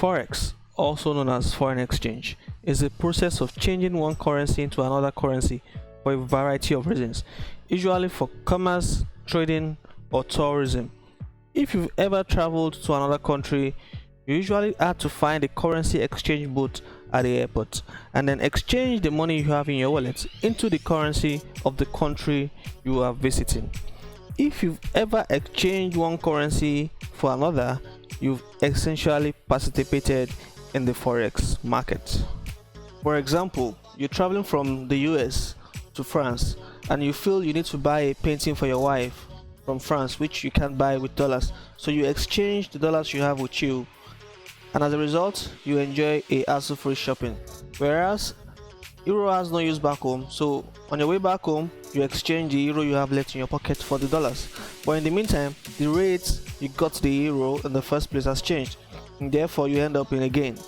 Forex, also known as foreign exchange, is a process of changing one currency into another currency for a variety of reasons, usually for commerce, trading, or tourism. If you've ever traveled to another country, you usually have to find a currency exchange booth at the airport and then exchange the money you have in your wallet into the currency of the country you are visiting. If you've ever exchanged one currency for another, you've essentially participated in the forex market. For example, you're traveling from the US to France and you feel you need to buy a painting for your wife from France, which you can't buy with dollars, so you exchange the dollars you have with you, and as a result you enjoy a hassle-free shopping. Whereas euro has no use back home, so on your way back home you exchange the euro you have left in your pocket for the dollars, but in the meantime the rate you got the euro in the first place has changed, and therefore you end up in a gain.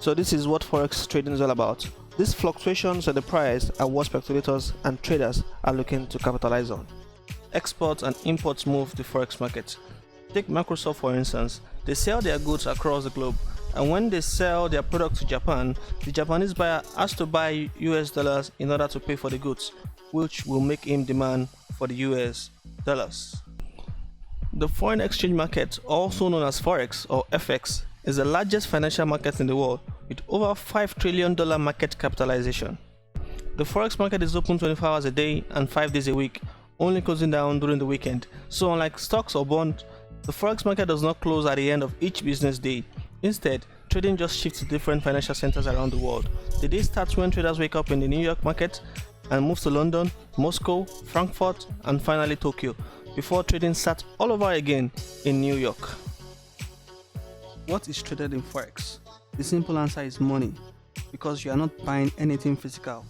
So this is what forex trading is all about. These fluctuations in the price are what speculators and traders are looking to capitalize on. Exports and imports move the forex market. Take Microsoft for instance. They sell their goods across the globe, and when they sell their product to Japan, the Japanese buyer has to buy US dollars in order to pay for the goods, which will make him demand for the US dollars. The foreign exchange market, also known as Forex or FX, is the largest financial market in the world with over $5 trillion market capitalization. The Forex market is open 24 hours a day and 5 days a week, only closing down during the weekend. So unlike stocks or bonds, the Forex market does not close at the end of each business day. Instead, trading just shifts to different financial centers around the world. The day starts when traders wake up in the New York market and move to London, Moscow, Frankfurt, and finally Tokyo, before trading starts all over again in New York. What is traded in Forex? The simple answer is money, because you are not buying anything physical.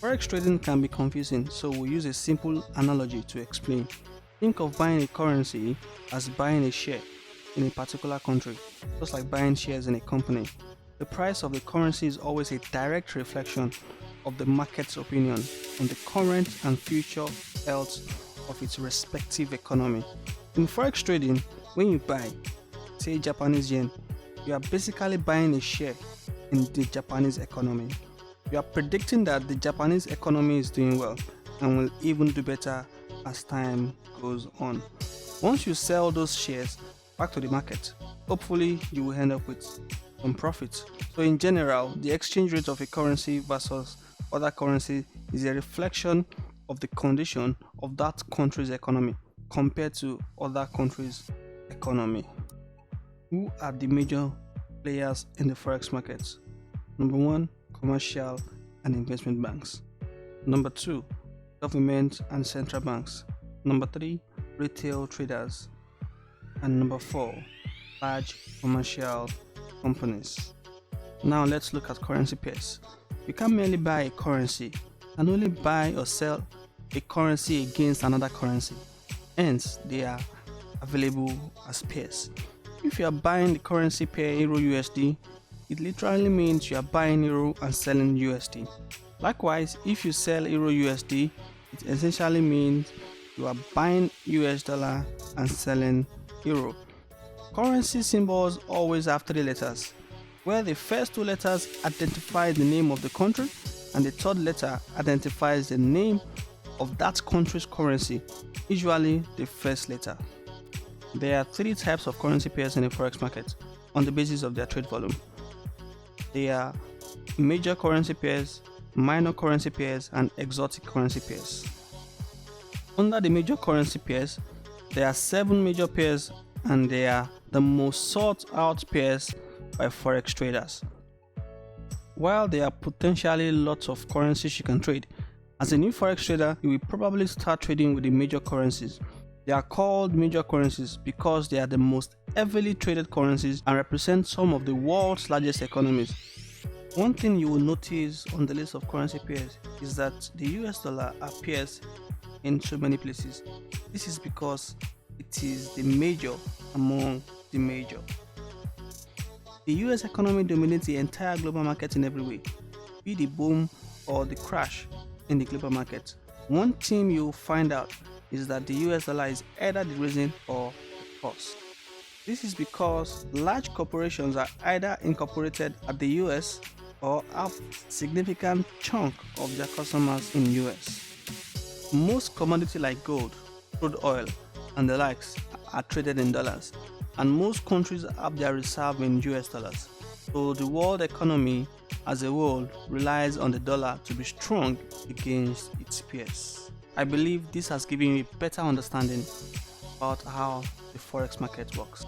Forex trading can be confusing, so we'll use a simple analogy to explain. Think of buying a currency as buying a share in a particular country, just like buying shares in a company. The price of the currency is always a direct reflection of the market's opinion on the current and future health of its respective economy. In Forex trading, when you buy, say Japanese yen, you are basically buying a share in the Japanese economy. You are predicting that the Japanese economy is doing well and will even do better as time goes on. Once you sell those shares back to the market, hopefully you will end up with some profit. So in general, the exchange rate of a currency versus other currency is a reflection of the condition of that country's economy compared to other countries' economy. Who are the major players in the forex market? Number 1, commercial and investment banks. Number 2, government and central banks. Number 3, retail traders. And number 4, large commercial companies. Now let's look at currency pairs. You can't merely buy a currency and only buy or sell a currency against another currency. Hence, they are available as pairs. If you are buying the currency pair Euro USD, it literally means you are buying Euro and selling USD. Likewise, if you sell Euro USD, it essentially means you are buying US dollar and selling Euro. Currency symbols always have 3 letters, where the first 2 letters identify the name of the country and the third letter identifies the name of that country's currency, usually the first letter. There are 3 types of currency pairs in the forex market on the basis of their trade volume. They are major currency pairs, minor currency pairs, and exotic currency pairs. Under the major currency pairs, there are 7 major pairs, and they are the most sought out pairs by forex traders. While there are potentially lots of currencies you can trade, as a new forex trader, you will probably start trading with the major currencies. They are called major currencies because they are the most heavily traded currencies and represent some of the world's largest economies. One thing you will notice on the list of currency pairs is that the US dollar appears in so many places. This is because it is the major among the major. The US economy dominates the entire global market in every way, be the boom or the crash in the global market. One thing you'll find out is that the US dollar is either the reason or the cause. This is because large corporations are either incorporated at the US or have significant chunk of their customers in US. Most commodities like gold, crude oil, and the likes are traded in dollars, and most countries have their reserve in US dollars. So the world economy as a whole relies on the dollar to be strong against its peers. I believe this has given you a better understanding about how the forex market works.